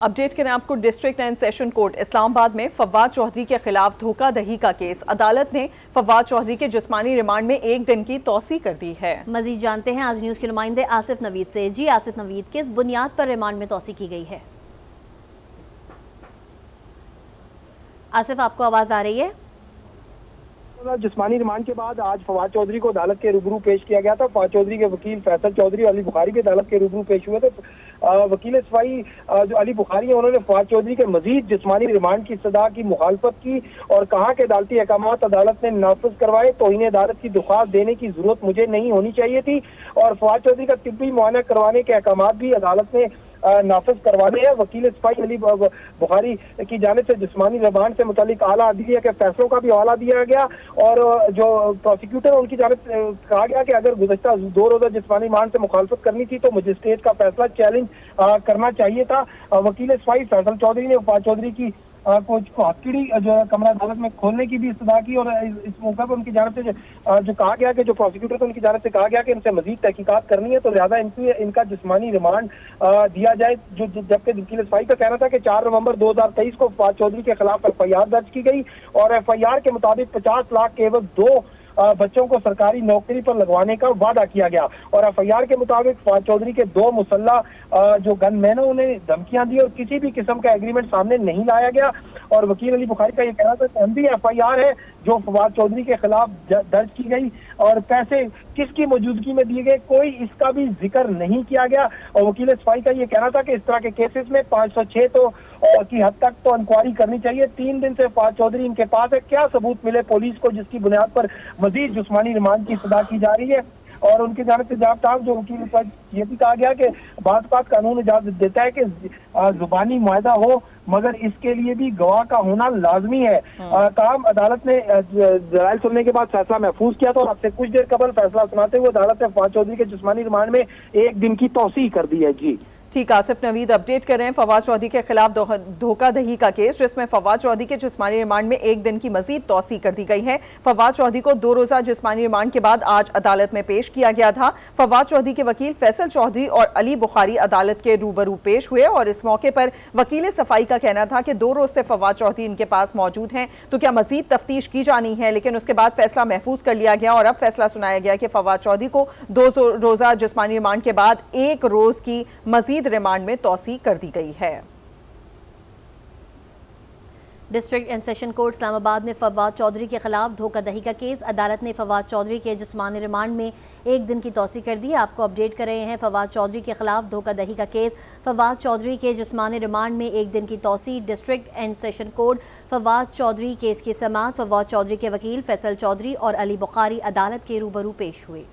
Update करें आपको। District and session court Islamabad में फवाद चौधरी के खिलाफ धोखाधड़ी का केस। अदालत ने फवाद चौधरी के जिस्मानी रिमांड में 1 दिन की तौसीह कर दी है। मजीद जानते हैं आज न्यूज के नुमाइंदे आसिफ नवीद से। जी आसिफ नवीद, किस बुनियाद पर रिमांड में तौसीह की गई है? आसिफ, आपको आवाज आ रही है? जिस्मानी रिमांड के बाद आज फवाद चौधरी को अदालत के रूबरू पेश किया गया था। फवाद चौधरी के वकील फैसल चौधरी और अली बुखारी भी अदालत के रूबरू पेश हुए थे। वकील सफाई जो अली बुखारी है, उन्होंने फवाद चौधरी के मजीद जिस्मानी रिमांड की सजा की मुखालफत की और कहा कि अदालती अहकामात अदालत ने नाफिज करवाए तो इन्हें अदालत की दरख्वास्त देने की जरूरत मुझे नहीं होनी चाहिए थी और फवाद चौधरी का तिब्बी मुआयना करवाने के अहकामात भी अदालत ने नाफिज करवाने हैं। वकील सफाई अली बुखारी की जानिब से जिस्मानी रिमांड से मुतालिक आला अदलिया के फैसलों का भी हवाला दिया गया और जो प्रोसिक्यूटर उनकी जानिब से कहा गया कि अगर गुज़श्ता 2 रोज़ा जिस्मानी रिमांड से मुखालफत करनी थी तो मजिस्ट्रेट का फैसला चैलेंज करना चाहिए था। वकील सफाई फैसल चौधरी ने फवाद चौधरी की को हथकड़ी जो कमरा अदालत में खोलने की भी इस्तदा की और इस मौके पर उनकी जानिब से जो कहा गया कि जो प्रोसिक्यूटर थे उनकी जानिब से कहा गया कि इनसे मजीद तहकीकात करनी है तो लिहाजा इनका जिस्मानी रिमांड दिया जाए। जबकि वकील सफाई का कहना था कि 4 नवंबर 2023 को फवाद चौधरी के खिलाफ FIR दर्ज की गई और FIR के मुताबिक 50 लाख के एवज 2 बच्चों को सरकारी नौकरी पर लगवाने का वादा किया गया और FIR के मुताबिक फवाद चौधरी के 2 मुसल्ला जो गनमैनों ने धमकियां दी और किसी भी किस्म का एग्रीमेंट सामने नहीं लाया गया। और वकील अली बुखारी का ये कहना था कि भी FIR है जो फवाद चौधरी के खिलाफ दर्ज की गई और पैसे किसकी मौजूदगी में दिए गए कोई इसका भी जिक्र नहीं किया गया। और वकील सफाई का ये कहना था कि इस तरह के केसेस में 506 की हद तक तो इंक्वायरी करनी चाहिए। 3 दिन से फवाद चौधरी इनके पास है, क्या सबूत मिले पुलिस को जिसकी बुनियाद पर मजीद जिस्मानी रिमांड की सजा की जा रही है। और उनकी जानिब से जवाब था जो वकील पर ये भी कहा गया कि बात कानून इजाजत देता है कि जुबानी मुआहदा हो मगर इसके लिए भी गवाह का होना लाजमी है। काम अदालत ने दलाइल सुनने के बाद फैसला महफूज किया था और आपसे कुछ देर कबल फैसला सुनाते हुए अदालत ने फवाद चौधरी के जिस्मानी रिमांड में 1 दिन की तौसीह कर दी है। जी ठीक, आसिफ नवीद अपडेट कर रहे हैं। फवाद चौधरी के खिलाफ धोखाधड़ी का केस जिसमें फवाद चौधरी के जिस्मानी रिमांड में 1 दिन की मजीद तौसीह कर दी गई है। फवाद चौधरी को 2 रोजा जिस्मानी रिमांड के बाद आज अदालत में पेश किया गया था। फवाद चौधरी के वकील फैसल चौधरी और अली बुखारी अदालत के रूबरू पेश हुए और इस मौके पर वकील सफाई का कहना था कि 2 रोज से फवाद चौधरी इनके पास मौजूद हैं तो क्या मजीद तफ्तीश की जानी है, लेकिन उसके बाद फैसला महफूज कर लिया गया और अब फैसला सुनाया गया कि फवाद चौधरी को 2 रोजा जिस्मानी रिमांड के बाद 1 रोज की मजीद रिमांड में तौसीह कर दी गई है। District and session court Islamabad में फवाद चौधरी के खिलाफ धोखाधड़ी का केस। अदालत ने फवाद चौधरी के जिस्मानी रिमांड में 1 दिन की तौसीह कर दी है। आपको अपडेट कर रहे हैं फवाद चौधरी के खिलाफ धोखाधड़ी का केस। फवाद चौधरी के जिस्मानी रिमांड में 1 दिन की तौसीह। District and session court Fawad Chaudhry case की समाअत फवाद चौधरी के वकील फैसल चौधरी और अली बुखारी अदालत के रूबरू पेश हुए।